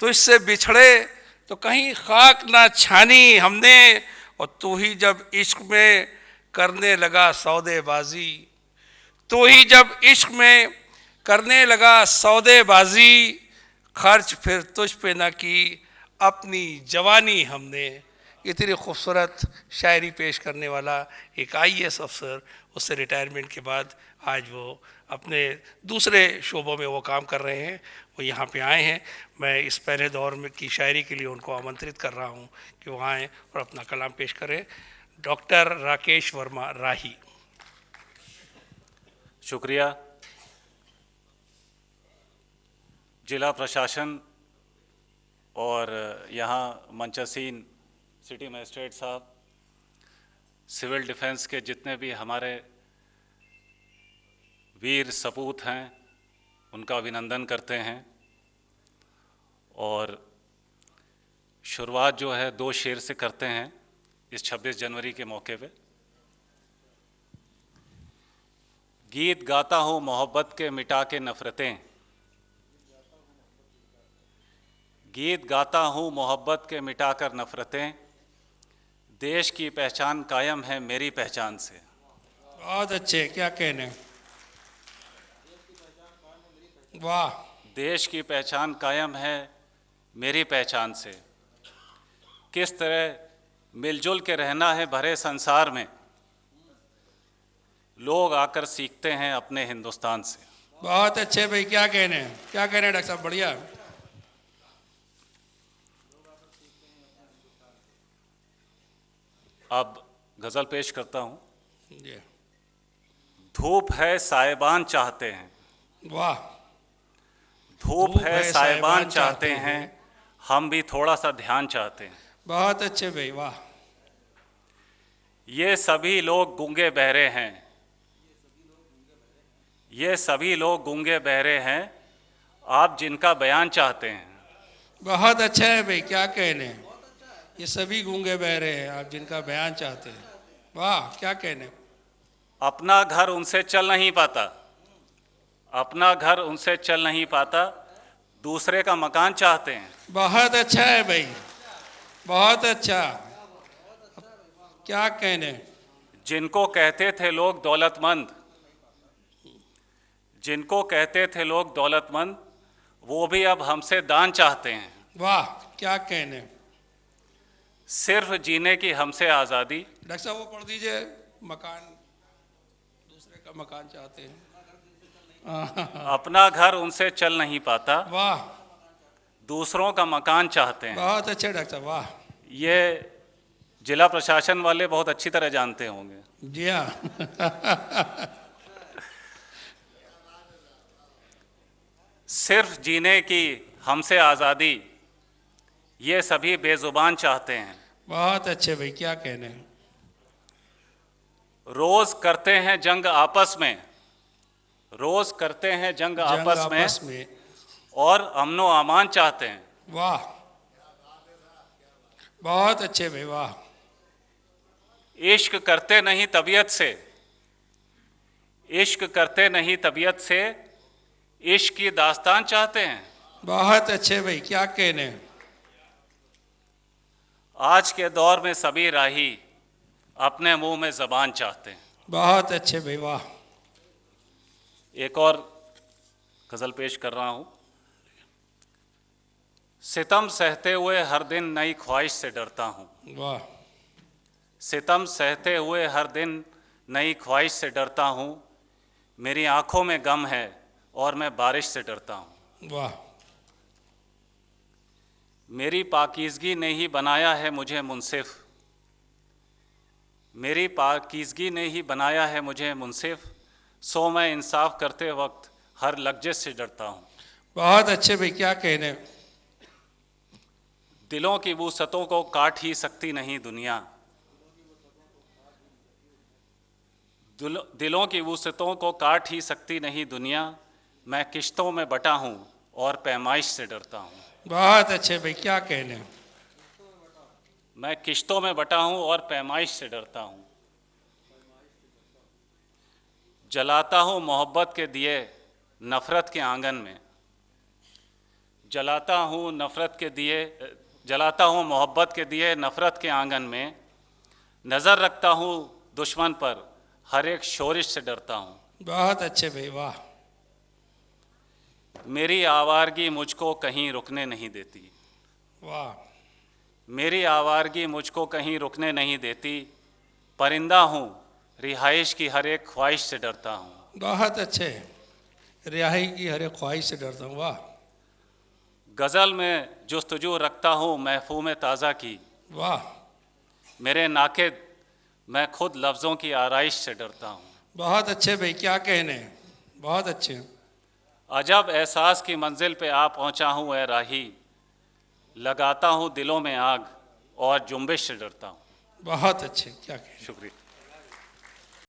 तुझसे बिछड़े तो कहीं खाक ना छानी हमने, और तू ही जब इश्क में करने लगा सौदेबाजी, तू ही जब इश्क में करने लगा सौदेबाजी, खर्च फिर तुझ पे ना की अपनी जवानी हमने। इतनी खूबसूरत शायरी पेश करने वाला एक IAS अफसर, उससे रिटायरमेंट के बाद आज वो अपने दूसरे शोबों में वो काम कर रहे हैं, वो यहाँ पे आए हैं। मैं इस पहले दौर में की शायरी के लिए उनको आमंत्रित कर रहा हूँ कि वो आएँ और अपना कलाम पेश करें। डॉक्टर राकेश वर्मा राही। शुक्रिया। जिला प्रशासन और यहाँ मंचासीन सिटी मजिस्ट्रेट साहब, सिविल डिफेंस के जितने भी हमारे वीर सपूत हैं, उनका अभिनंदन करते हैं। और शुरुआत जो है 2 शेर से करते हैं इस 26 जनवरी के मौके पे। गीत गाता हूँ मोहब्बत के मिटा के नफ़रतें, गीत गाता हूँ मोहब्बत के मिटाकर नफ़रतें, देश की पहचान कायम है मेरी पहचान से। बहुत अच्छे, क्या कहने, वाह। देश की पहचान कायम है मेरी पहचान से, किस तरह मिलजुल के रहना है भरे संसार में, लोग आकर सीखते हैं अपने हिंदुस्तान से। बहुत अच्छे भाई, क्या कहने, क्या कहने डॉक्टर साहब, बढ़िया। अब गज़ल पेश करता हूँ। जी। धूप है साहिबान चाहते हैं, वाह। धूप है साहिबान चाहते हैं, हम भी थोड़ा सा ध्यान चाहते हैं। बहुत अच्छे भाई, वाह। ये सभी लोग गूंगे बहरे हैं, ये सभी लोग गूंगे बहरे हैं, आप जिनका बयान चाहते हैं। बहुत अच्छा है भाई, क्या कहने, ये सभी गूंगे बहरे हैं, आप जिनका बयान चाहते हैं। वाह, क्या कहने। अपना घर उनसे चल नहीं पाता, अपना घर उनसे चल नहीं पाता, दूसरे का मकान चाहते हैं। बहुत अच्छा है भाई, बहुत अच्छा, क्या कहने। जिनको कहते थे लोग दौलतमंद, जिनको कहते थे लोग दौलतमंद, वो भी अब हमसे दान चाहते हैं। वाह, क्या कहने। सिर्फ जीने की हमसे आज़ादी। डॉक्टर साहब वो पढ़ दीजिए, मकान, दूसरे का मकान चाहते हैं। अपना घर उनसे चल नहीं पाता, वाह, दूसरों का मकान चाहते हैं। बहुत अच्छे डॉक्टर साहब, वाह। ये जिला प्रशासन वाले बहुत अच्छी तरह जानते होंगे। जी हाँ। सिर्फ जीने की हमसे आज़ादी, ये सभी बेजुबान चाहते हैं। बहुत अच्छे भाई, क्या कहने। रोज करते हैं जंग आपस में, रोज करते हैं जंग आपस में, और अमनो अमान चाहते हैं। वाह, बहुत अच्छे भाई, वाह। इश्क करते नहीं तबीयत से, इश्क करते नहीं तबीयत से, इश्क की दास्तान चाहते हैं। बहुत अच्छे भाई, क्या कहने। आज के दौर में सभी राही अपने मुंह में ज़बान चाहते हैं। बहुत अच्छे भाई, वाह। एक और गज़ल पेश कर रहा हूँ। सितम सहते हुए हर दिन नई ख्वाहिश से डरता हूँ, वाह। सितम सहते हुए हर दिन नई ख्वाहिश से डरता हूँ, मेरी आंखों में गम है और मैं बारिश से डरता हूँ। वाह। मेरी पाकीज़गी ने ही बनाया है मुझे मुनसिफ, मेरी पाकीज़गी ने ही बनाया है मुझे मुनसिफ, सो मैं इंसाफ करते वक्त हर लफ्ज़ से डरता हूँ। बहुत अच्छे भाई, क्या कहने। दिलों की वुसअतों को काट ही सकती नहीं दुनिया, दिलों की वुसअतों को काट ही सकती नहीं दुनिया, मैं किश्तों में बटा हूँ और पैमाइश से डरता हूँ। बहुत अच्छे भाई, क्या कहने। मैं किश्तों में बटा हूँ और पैमाइश से डरता हूँ। जलाता हूँ मोहब्बत के दिए नफ़रत के आंगन में, जलाता हूँ नफ़रत के दिए, जलाता हूँ मोहब्बत के दिए नफ़रत के आंगन में, नज़र रखता हूँ दुश्मन पर, हर एक शोरिश से डरता हूँ। बहुत अच्छे भाई, वाह। मेरी आवारगी मुझको कहीं रुकने नहीं देती, वाह। मेरी आवारगी मुझको कहीं रुकने नहीं देती, परिंदा हूँ रिहाइश की हर एक ख्वाहिश से डरता हूँ। बहुत अच्छे, रिहाई की हर एक ख्वाहिश से डरता हूँ, वाह। गज़ल में जुस्तजू रखता हूँ महफूम ताज़ा की, वाह। मेरे नाकिद मैं खुद लफ्ज़ों की आराइश से डरता हूँ। बहुत अच्छे भाई, क्या कहने, बहुत अच्छे। अजब एहसास की मंजिल पे आ पहुँचा हूँ ए राही, लगाता हूँ दिलों में आग और जुम्बिश से डरता हूँ। बहुत अच्छे, क्या कहने। शुक्रिया।